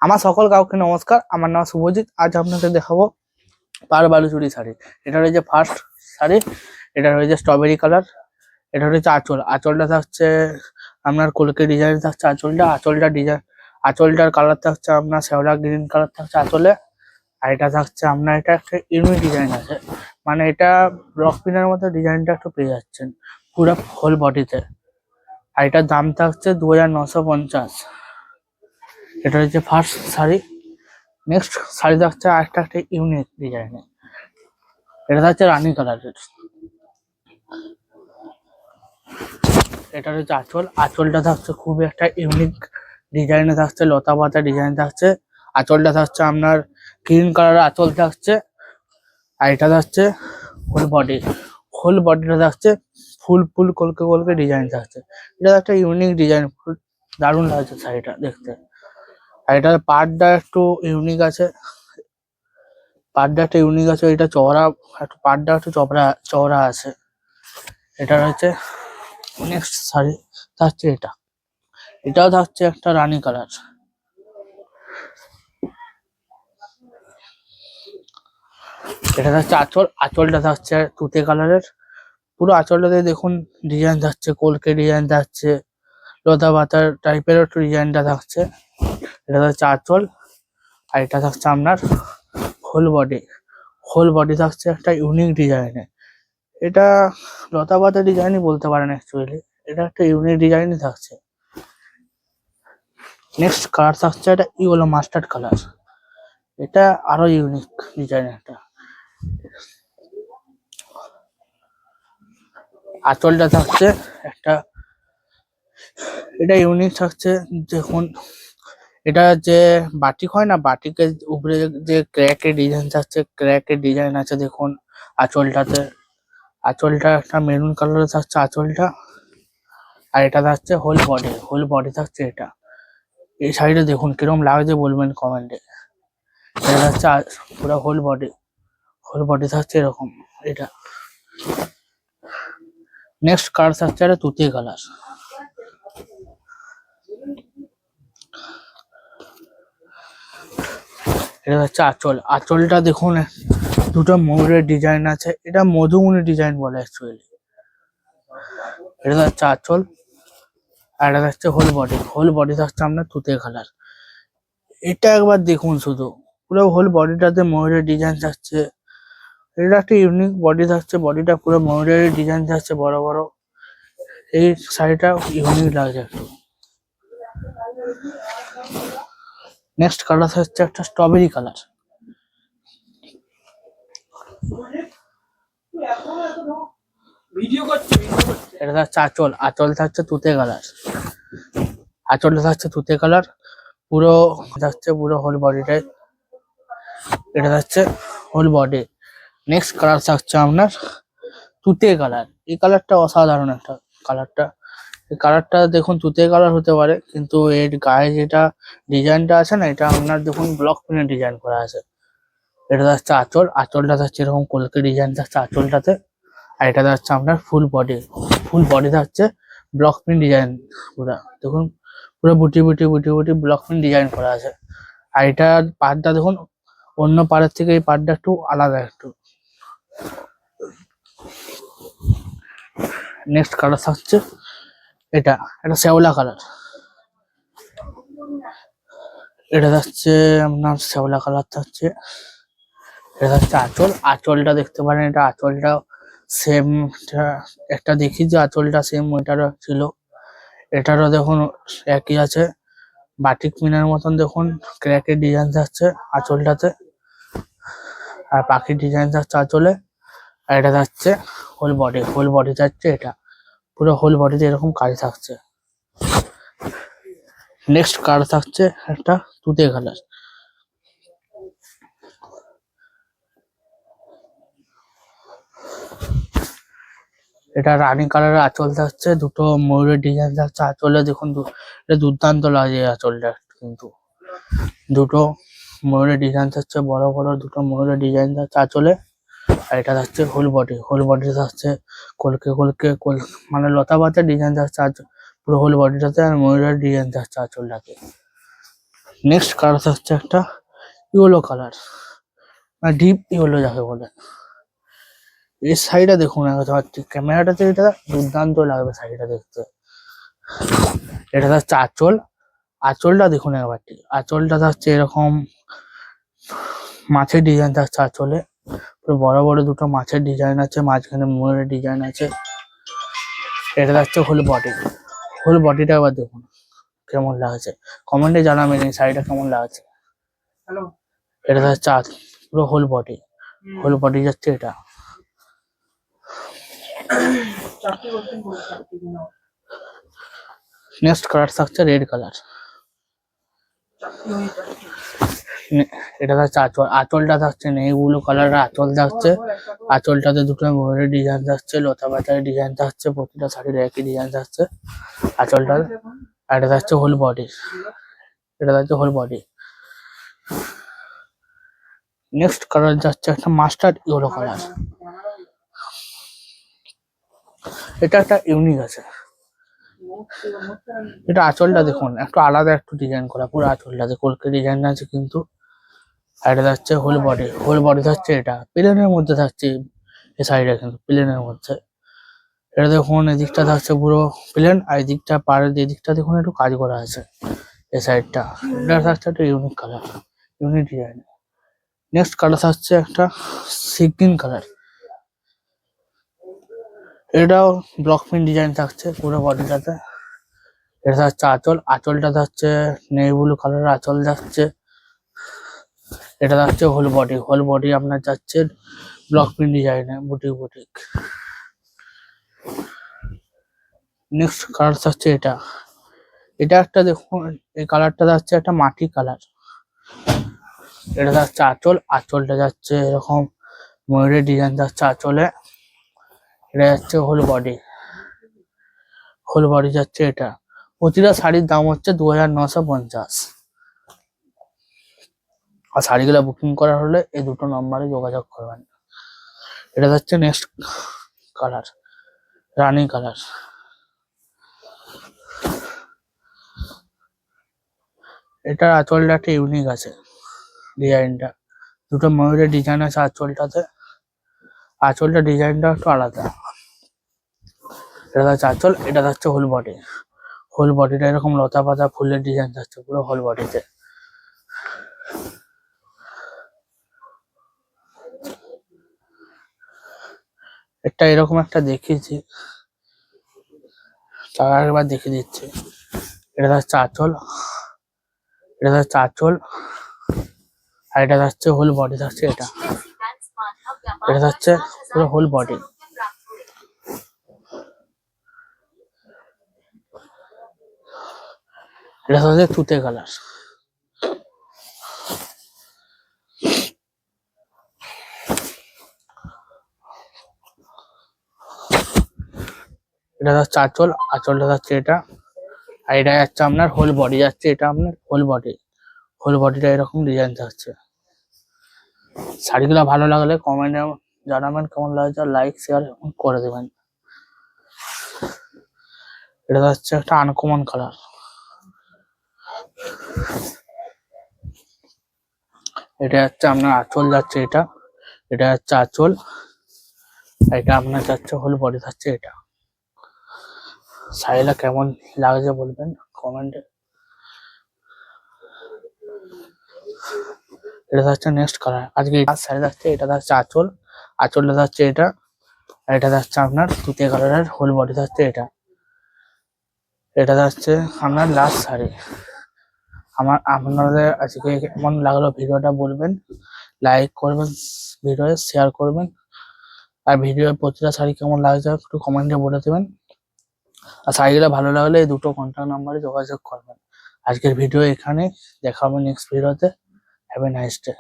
আমার সকল কাউকে নমস্কার। আমার নাম শুভজিৎ। আজ আপনাদের দেখাবো পাড় বালুচুরি শাড়ি। এটা রয়েছে ফার্স্ট শাড়ি। এটা রয়েছে স্ট্রবেরি কালার। এটা রয়েছে আঁচল। আঁচলটা থাকছে আপনার কলকে ডিজাইন থাকছে আঁচলটা ডিজাইন। আঁচলটার কালার থাকছে আপনার শ্যাওলা গ্রিন কালার থাকছে আঁচলে। আর এটা থাকছে আপনার এটা একটা ইউনিক ডিজাইন আছে, মানে এটা ব্লক পিনের মতো ডিজাইনটা একটু পেয়ে যাচ্ছেন পুরো হোল বডিতে। আর এটার দাম থাকছে 2950। এটা হচ্ছে ফার্স্ট শাড়ি। নেক্সট শাড়ি থাকছে একটা ইউনিক ডিজাইনে। এটা থাকছে রানী কালারের। এটা হচ্ছে আঁচল। আঁচলটা থাকছে খুবই একটা ইউনিক ডিজাইনে থাকছে, লতা পাতা ডিজাইন থাকছে। আঁচলটা থাকছে আপনার গ্রিন কালারের আঁচল থাকছে। আর এটা থাকছে হোল বডি। হোল বডিটা থাকছে ফুল ফুল কলকে কলকে ডিজাইন থাকছে। এটা একটা ইউনিক ডিজাইন, দারুণ লাগছে শাড়িটা দেখতে। আর এটার পাড়টা একটু ইউনিক আছে। এটা চওড়া, একটু পাড়টা একটু চওড়া চওড়া আছে। এটা হচ্ছে নেক্সট শাড়ি থাকছে এটা। এটাও থাকছে একটা রানী কালার। এটা থাকছে আঁচল। আঁচলটা থাকছে তুতে কালারের। পুরো আঁচলটাতে দেখুন ডিজাইন থাকছে, কলকে ডিজাইন থাকছে, লতা পাতার টাইপের একটু ডিজাইনটা থাকছে। এটা থাকছে আঁচল। আর এটা থাকছে আপনার হোল বডি। হোল বডি থাকছে একটা ইউনিক ডিজাইনে। এটা লতা পাতা ডিজাইনই বলতে পারেন অ্যাকচুয়ালি। এটা একটা ইউনিক ডিজাইনই থাকছে। নেক্সট কালার থাকছে এটা ইয়েলো মাস্টার্ড কালার। এটা আরো ইউনিক ডিজাইন একটা। আঁচলটা থাকছে একটা, এটা ইউনিক থাকছে। দেখুন এটা যে বাটিক হয় না, বাটিকের উপরে যে ক্র্যাকের ডিজাইন থাকছে, ক্র্যাকের ডিজাইন আছে দেখুন আঁচলটাতে। আঁচলটা একটা মেরুন কালারের থাকছে আঁচলটা। আর এটা থাকছে হোল বডি। হোল বডি থাকছে এটা। এই শাড়িটা দেখুন কিরকম লাগছে বলবেন কমেন্টে। এটা হচ্ছে পুরো হোল বডি। হোল বডি থাকছে এরকম এটা। নেক্সট কালার থাকছে একটা তুতে কালার। এটা হচ্ছে আঁচল। আঁচলটা দেখুন দুটো ময়ূরের ডিজাইন আছে। এটা মধুমণি ডিজাইন বলে অ্যাকচুয়ালি। এটা হচ্ছে আঁচল। আর এটা হচ্ছে হোল বডি। হোল বডি থাকছে আপনার তুতে কালার। এটা একবার দেখুন শুধু, পুরো হোল বডিটাতে ময়ূরের ডিজাইন থাকছে। এটা একটা ইউনিক বডি থাকছে, বডিটা পুরো ময়ূরের ডিজাইন থাকছে বড় বড়। এই শাড়িটা ইউনিক লাগছে একটু। নেক্সট কালার হচ্ছে একটা স্ট্রবেরি কালার। এটা থাকছে আঁচল। আঁচল থাকছে তুতে কালার। আঁচলটা থাকছে তুতে কালার। পুরো থাকছে পুরো হোল বডিটাই। এটা থাকছে হোল বডি। নেক্সট কালার থাকছে আপনার তুতে কালার। এই কালারটা অসাধারণ একটা কালারটা। এই কালারটা দেখুন তুতে কালার হতে পারে, কিন্তু এর গায়ে যেটা ডিজাইনটা আছে না, এটা আপনার দেখুন ব্লক প্রিন্টের ডিজাইন করা আছে। এটা থাকছে আঁচল। আঁচলটা থাকছে এরকম কলকে ডিজাইন থাকছে আঁচলটাতে। আর এটা থাকছে আপনার ফুল বডি। ফুল বডি থাকছে ব্লক প্রিন্ট ডিজাইন পুরা দেখুন, পুরো বুটি বুটি বুটি বুটি ব্লক প্রিন্ট ডিজাইন করা আছে। আর এটা পাড়টা দেখুন অন্য পাড়ের থেকে এই পাড়টা একটু আলাদা একটু। নেক্সট কালার থাকছে এটা শ্যাওলা কালার। এটা থাকছে আপনার শ্যাওলা কালার থাকছে। এটা হচ্ছে আঁচল। আঁচলটা দেখতে পারেন, এটা আঁচলটা সেম একটা দেখি যে আঁচলটা সেম ওইটারও ছিল। এটারও দেখুন একই আছে, বাটিক মিনার মতন দেখুন ক্র্যাকের ডিজাইন থাকছে আঁচলটাতে। আর পাখির ডিজাইন থাকছে আঁচলে। আর এটা থাকছে হোল বডি। হোল বডি থাকছে এটা, পুরো হোল বডিতে এরকম কাজ থাকছে। নেক্সট কালার থাকছে একটা তুতে কালার। এটা রানী কালারের আঁচল থাকছে, দুটো ময়ূরের ডিজাইন থাকছে আঁচলে দেখুন। এটা দুর্দান্ত লাগে আঁচলটা, কিন্তু দুটো ময়ূরের ডিজাইন থাকছে বড় বড়, দুটো ময়ূরের ডিজাইন থাকছে আঁচলে। আর এটা থাকছে হোল বডি। হোল বডি থাকছে কলকে কলকে মানে লতা পাতার ডিজাইন থাকছে পুরো হোল বডিটাতে। আর ময়ূরের ডিজাইন থাকছে আঁচলটাতে। নেক্সট কালার থাকছে একটা ইয়েলো কালার, ডিপ ইয়েলো যাকে বলে। এই শাড়িটা দেখুন একবার ক্যামেরাটাতে, এটা দুর্দান্ত লাগবে শাড়িটা দেখতে। এটা থাকছে আঁচল, আঁচলটা দেখুন একবার, ঠিক আঁচলটা থাকছে এরকম মাছের ডিজাইন থাকছে আঁচলে, পুরো বড় বড় দুটো মাছের ডিজাইন আছে, মাঝখানে ময়ূরের ডিজাইন আছে। এটা থাকছে হোল বডি, হোল বডিটা একবার দেখুন কেমন লাগছে, কমেন্টে জানাবেন এই শাড়িটা কেমন লাগছে। এটা থাকছে পুরো হোল বডি, হোল বডি যাচ্ছে এটা। নেক্সট কালার থাকছে রেড কালার, এটা থাকছে আঁচল, আঁচলটা থাকছে নেই ব্লু কালারের আঁচল থাকছে, আঁচলটাতে দুটো ময়ূরের ডিজাইন থাকছে, লতা পাতার ডিজাইন থাকছে, প্রতিটা শাড়ির একই ডিজাইন থাকছে আঁচলটা। আর এটা থাকছে হোল বডি, এটা থাকছে হোল বডি। নেক্সট কালার যাচ্ছে একটা মাস্টার্ড ইয়েলো কালার, এটা একটা ইউনিক আছে। এটা আঁচলটা দেখুন একটু আলাদা, একটু ডিজাইন করা, পুরো আঁচলটাতে কলকে ডিজাইন আছে কিন্তু। আর এটা যাচ্ছে হোল বডি, হোল বডি থাকছে এটা প্লেনের মধ্যে থাকছে এই শাড়িটা, কিন্তু প্লেনের মধ্যে। এটা দেখুন এদিকটা থাকছে পুরো প্লেন, আর এদিকটা পাড়ের এদিকটা দেখুন একটু কাজ করা আছে এই সাইডটা। এটা থাকছে একটা unique colour, unique design. Next colour থাকছে একটা সি গ্রিন কালার, এটাও ব্লক প্রিন্ট ডিজাইন থাকছে পুরো বডিটাতে। এটা থাকছে আঁচল, আঁচলটা থাকছে নেভি ব্লু কালারের আঁচল যাচ্ছে। এটা থাকছে হোল বডি, হোল বডি আপনার যাচ্ছে ব্লক প্রিন্ট ডিজাইনে বুটিক বুটিক। নেক্সট কালার থাকছে এটা, এটা একটা দেখুন এই কালারটা যাচ্ছে একটা মাটি কালার। এটা যাচ্ছে আঁচল, আঁচলটা যাচ্ছে এরকম ময়ূরের ডিজাইন যাচ্ছে আঁচলে। এটা যাচ্ছে হোল বডি, হোল বডি যাচ্ছে এটা। প্রতিটা শাড়ির দাম হচ্ছে 2950। আর শাড়িগুলো বুকিং করার হলে এই দুটো নম্বরে যোগাযোগ করবেন। এটা যাচ্ছে নেক্সট কালার রানী কালার, এটা আঁচলটা একটা ইউনিক আছে ডিজাইনটা, দুটো ময়ূরের ডিজাইন আছে আঁচলটাতে, আঁচলটা ডিজাইনটা একটু আলাদা। এটা যাচ্ছে আঁচল, এটা যাচ্ছে হোল বডি, হোল বডিটা এরকম লতা পাতা ফুলের ডিজাইন থাকছে পুরো হোল বডিতে। এটা এরকম একটা দেখিয়েছি, তার একবার দেখে দিচ্ছি। এটা যাচ্ছে আঁচল, এটা যাচ্ছে আঁচল, আর এটা যাচ্ছে হোল বডি থাকছে এটা। এটা যাচ্ছে পুরো হোল বডি। এটা হচ্ছে তুতে কালার, এটা যাচ্ছে আঁচল, আঁচলটা যাচ্ছে এটা। আর এটা যাচ্ছে আপনার হোল বডি যাচ্ছে, এটা আপনার হোল বডি, হোল বডিটা এরকম ডিজাইন থাকছে। শাড়িগুলো ভালো লাগলে কমেন্টে জানাবেন কেমন লাগছে, লাইক শেয়ার করে দেবেন। এটা যাচ্ছে একটা আনকমন কালার, এটা যাচ্ছে আপনার আঁচল যাচ্ছে এটা, এটা যাচ্ছে আঁচল, এটা আপনার যাচ্ছে হোল বডি থাকছে এটা। শাড়িটা কেমন লাগছে বলবেন কমেন্টে। এটা যাচ্ছে নেক্সট কালার, আজকে শাড়ি যাচ্ছে এটা যাচ্ছে আঁচল, আঁচলটা যাচ্ছে এটা, আর এটা যাচ্ছে আপনার তুতে কালারের হোল বডি থাকছে এটা। এটা যাচ্ছে আপনার লাস্ট শাড়ি। আপনাদের আজকে কেমন লাগলো ভিডিওটা বলবেন, লাইক করবেন, ভিডিও শেয়ার করবেন, আর ভিডিওর প্রতিটা শাড়ি কেমন লাগছে একটু কমেন্টে বলে দেবেন। আর শাড়িগুলো ভালো লাগলে এই দুটো কন্ট্যাক্ট নাম্বারে যোগাযোগ করবেন। আজকের ভিডিও এখানে, দেখা হবে নেক্সট ভিডিওতে। Have a nice day.